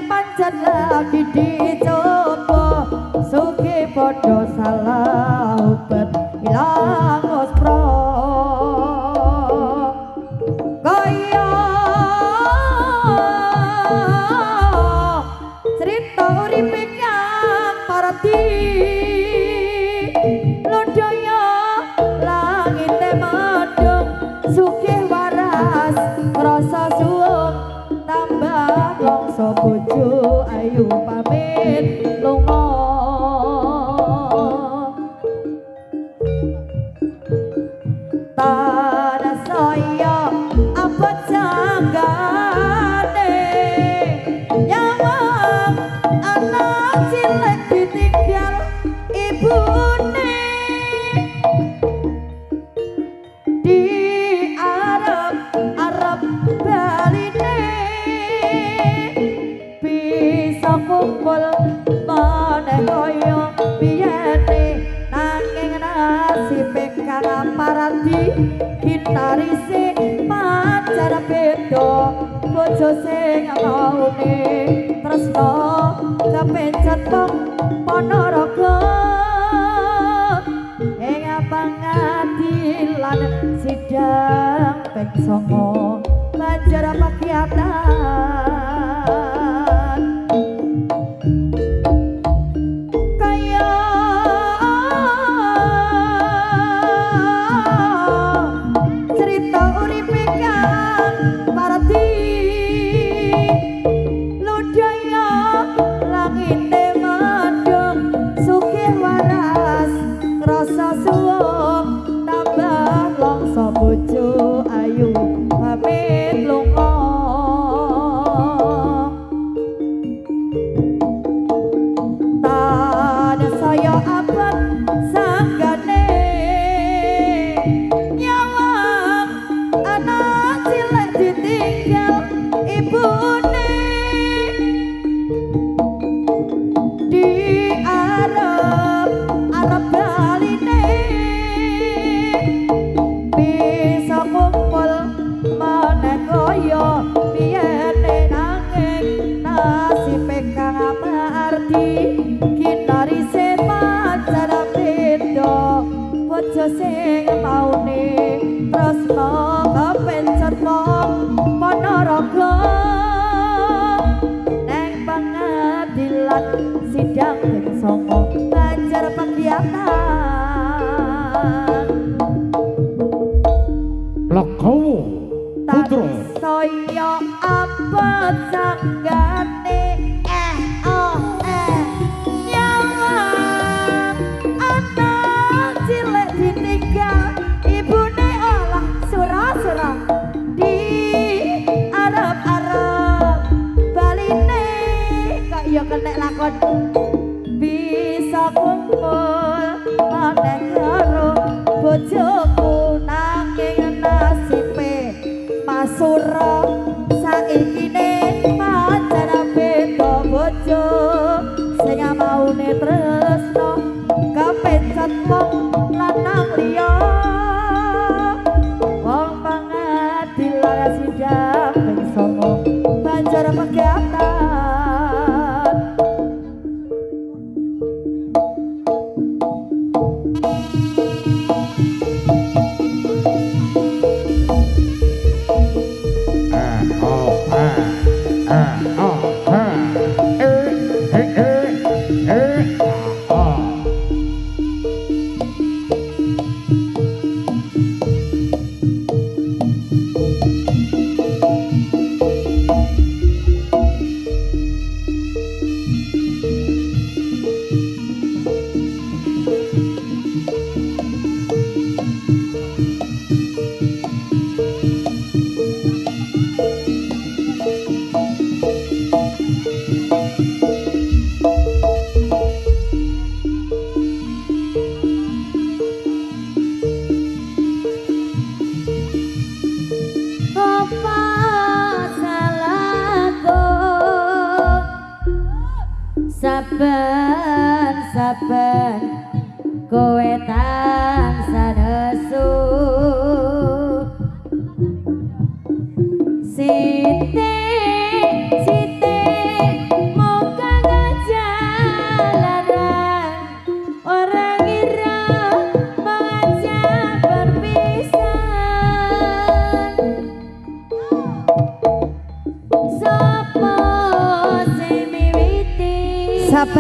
pancen lagi dicoba suki podo salah ubet ilang ospro kaya cerita uripe kang parati lodaya langite medhung sugih waras rasa suwung tambah longso bojo ayu pamit lunga tanah saya abot janggane nyawang anak cilik ditinggal ibune di Arab baline bisa kumpul maneh kaya biyene nanging nasibe kang parati gitarise pacar beda bojo sing maune tresno kepencet wong Ponorogo ing pangadilan sidang ping 9 banjur pakiatan kaya cerita uripe kang parati lodaya langite medhung sugih waras rasa suwung tambah longso bojo ayu pamit lunga tanah saya abot sanggane nyawang anak cilik ditinggal ibune di Arab baline bisa kumpul maneh kaya biyene nanging nasibe kang amarti gitarise pacar beda bojo sing maune tresno kepencet wong Ponorogo neng pangadilan sidang ping 9 banjur pakiatan Legowo putra saya abot sanggane nyawang anak cilik ditinggal ibune olah surah-surah di Arab baline kok ya kenek lakon bisa kumpul maneh karo bojoku nanging nasibe masura saikine pacar beda bojo sing maune tresno kepencet wong lanang liya wong pangadilan sidang ping 9 banjur pakiatan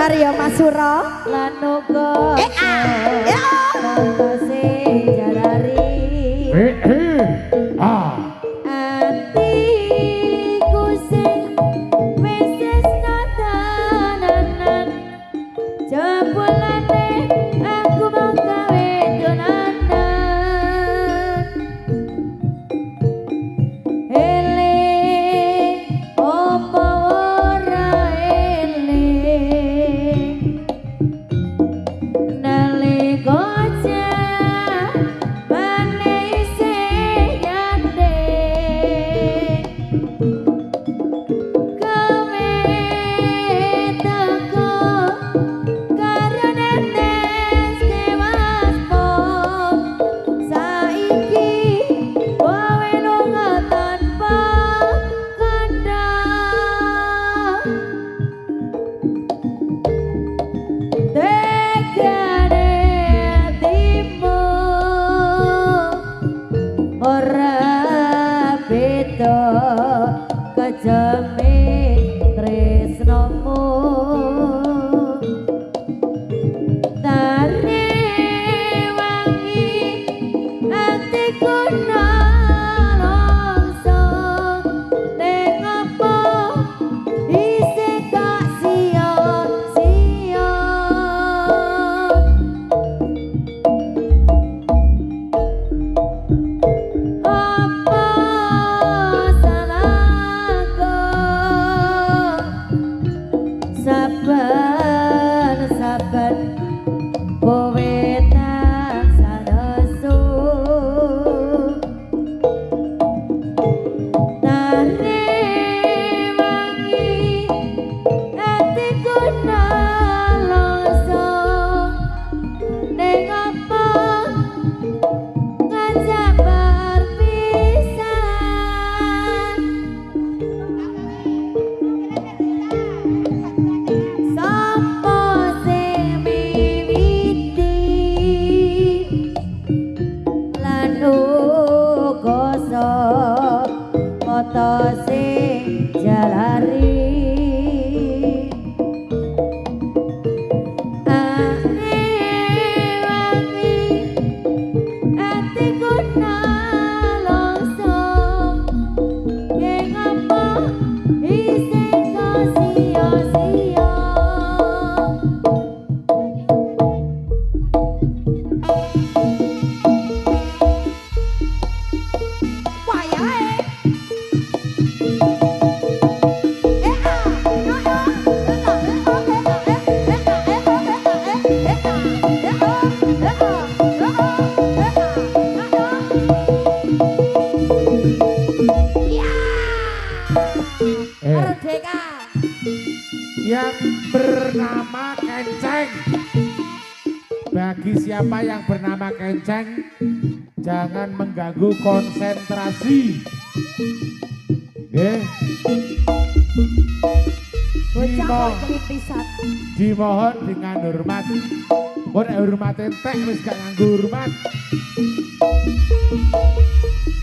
Arya Masura lan uga foto sing jalari atiku sing wis nadanan jebulane aku mau gawe donanan eling opo ora eling nalika jabane isih nyate gawe teko karo netes kewas pom saiki kowe lunga tanpa kandhang tegane atimu ora beda kejame tresnomu tare wangi atiku nalongso ning apa isih gak sia-sia apa salahku saben-saben kowe tansah nesu tare wangi atiku nalongso ning apa ngajak berpisah sapa sing miwiti lan uga foto sing jalari atiku nalongso ing apa isih gak sia-sia wayahe Merdeka yang bernama Kenceng. Bagi siapa yang bernama Kenceng, jangan mengganggu konsentrasi. Nggih. bocah kelimpisan Dimohon dengan hormat. Mun hormat entek wis gak nganggo hormat.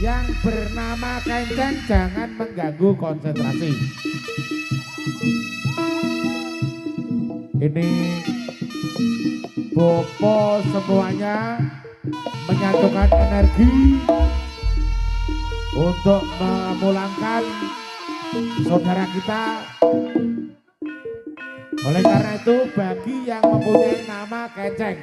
Yang bernama Kenceng jangan mengganggu konsentrasi. Ini Bopo semuanya menyatukan energi untuk memulangkan saudara kita. Oleh karena itu bagi yang mempunyai nama Kenceng,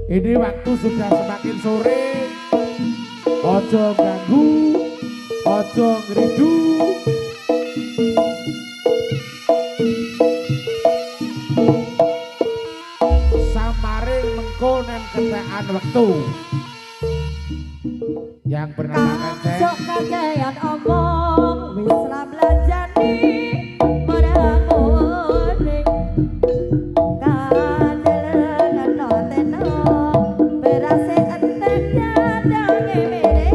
ini waktu sudah semakin sore. Ojo ganggu, ojo ngeridu. Samaring mengkonen kentekan waktu. Yang bernama Kenceng. Sok kakean omong wis lah belanjani modang-moding kadelengan noteno berase entek dadange mere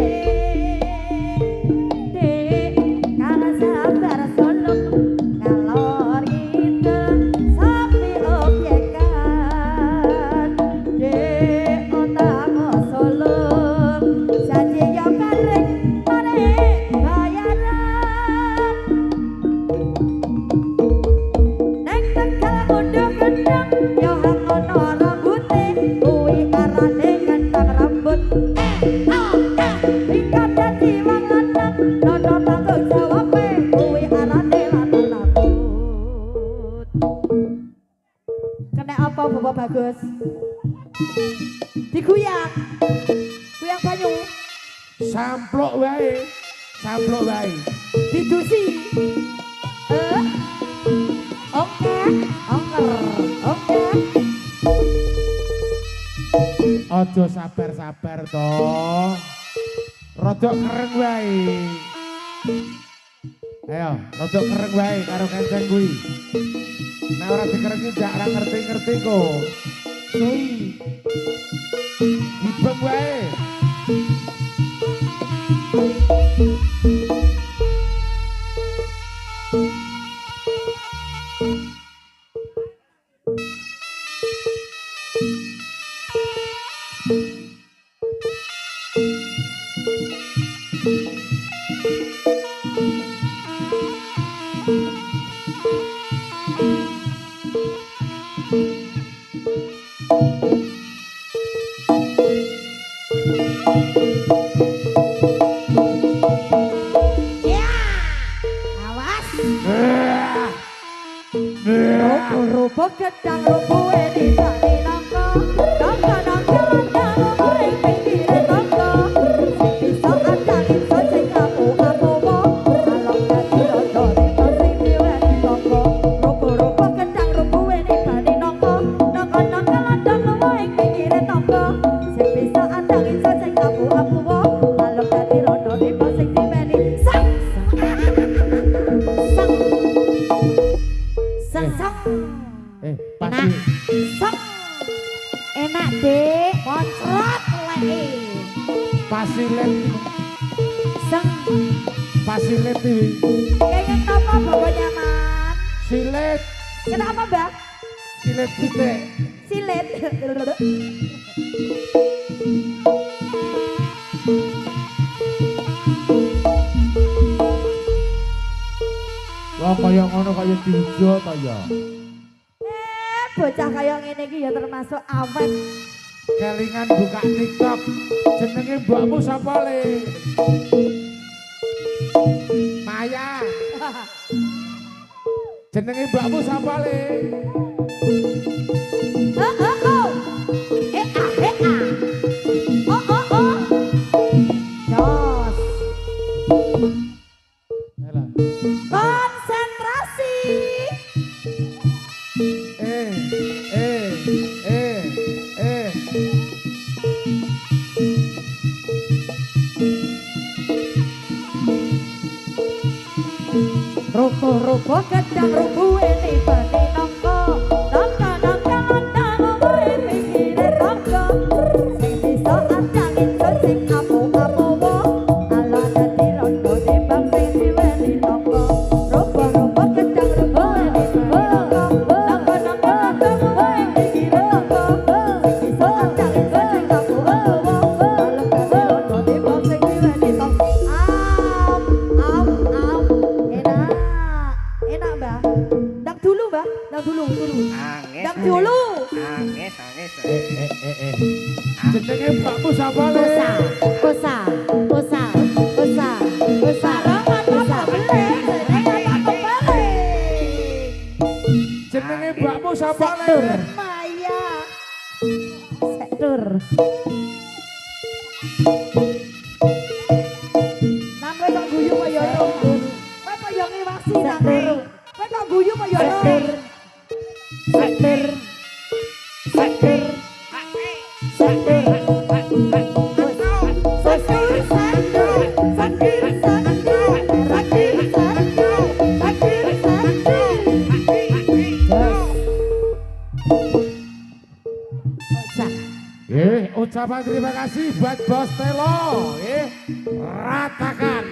dik kang sabar solok ngalor ngidul sapi objek Gus? Diguyang. Guyang banyu. Samplok wae. Samplok wae. Didusi. Oke. Oke. Aja sabar-sabar to. Rodok kereng wae. Ayo, rodok kereng wae karo kenceng kuwi. Nek ora dikerengi ndak ora ngerti-ngerti kok. Sui. Dibeng wae. Rupa gedang rupa di balik nangka nangka landang ring pinggir tangga sing bisa andangin sing kamu apowo alok dadi rondo di sing diweni tangga rupa gedang rupa di balik nangka nangka landang ring pinggir tangga sing bisa andangin sing kamu apowo alok dadi rondo di sing diweni sang Pasti Sok enak dek moncrot lek pasilet seng pasilet iki kayaknya kenapa bawa nyaman silet kenapa mbak silet pitik silet wah kaya ngono kaya diujo ta ya bocah kaya ngene iki ya termasuk awet kelingan buka TikTok jenenge mbokmu sapa le Maya jenenge mbokmu sapa le oh jos Alah. konsentrasi rupa gedang rupa ini bani nangka landang ring pinggir tangga sing bisa andangin sing apo-apowo ala dadi rondo di bang sing diweni tangga rupa gedang rupa ini bani nangka landang ring pinggir tangga sing bisa andangin sing apo-apowo ala dadi rondo di bang sing diweni tangga enak mbak dak dulu mbak dak dulu dak dulu Anges. jenenge mbokmu sapa le kosa jenenge mbokmu sapa le Maya sektor nanggo tak guyu kaya ngono kowe kaya ngiwasi nanggo kowe tak guyu kaya ngono ucapan terima kasih buat Bos Telo ratakan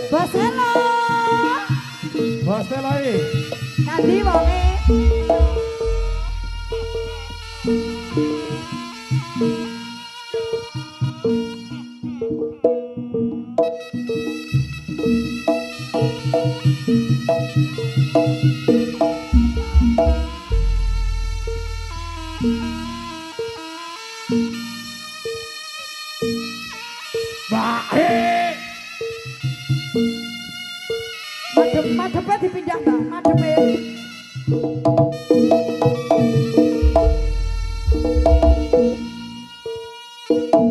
Bos Hello Bos Telo ini nanti wonge baik madhepnya dipindah mbak madhepnya Ya,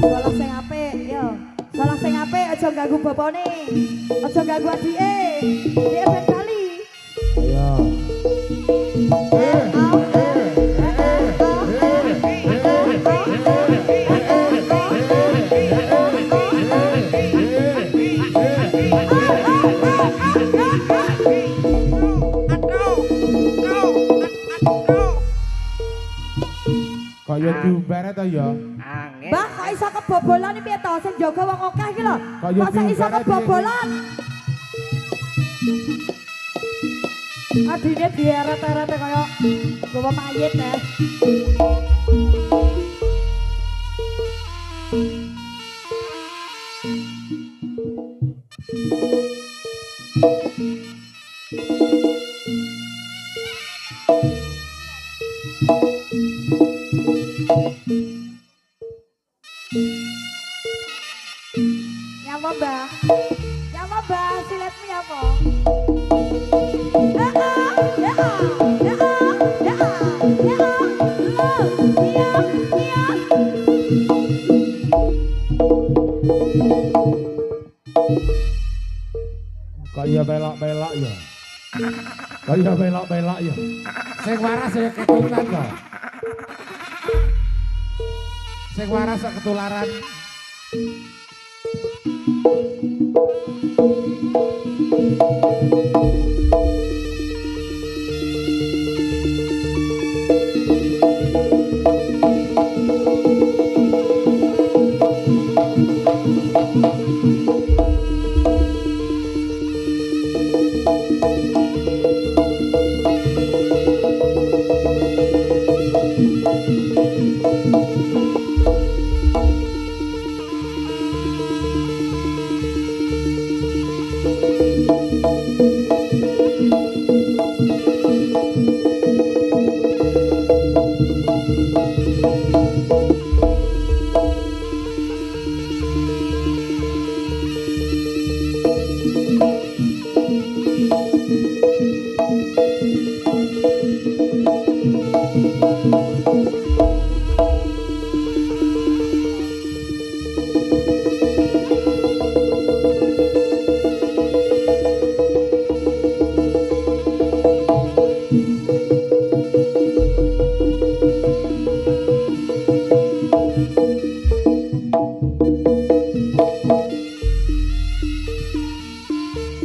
salah sing apik, ya. Salah sing apik aja ganggu bapane. Aja ganggu adike. Dia ben kali. Ayo. Kok yo diumbare to ya? Mbah, kok iso kebobolan piye to? Sing jaga wong akeh iki lho. Kaya Masa iso diumbare kebobolan? Adine dieret-erete kaya gowo mayit ya. Nyapa mbah? Nyapa mbah? Siletmu nyapa? Kaya belok-belok ya. Kaya belok-belok ya. Sing waras ya ketulan kok. Sing waras kok ketularan.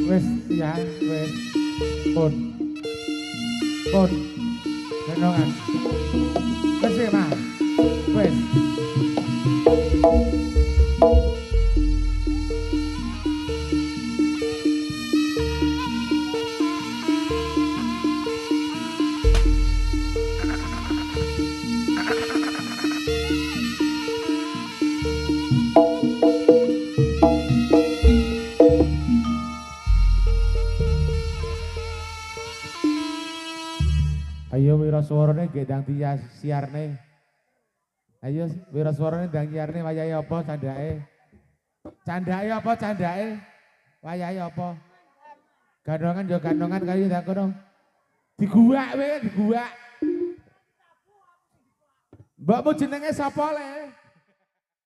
Wes ya, wes. Pun. Genongan. Wes ya, Mas. Wes. Ayo wiraswarane gedang siarne. Ayo wiraswarane ndang siarne wayahe apa candake? Candake apa candake? Wayahe apa? Gandongan yo gandongan kaya ndak kono. Diguwak kowe, diguwak. Mbokmu jenenge sapa le?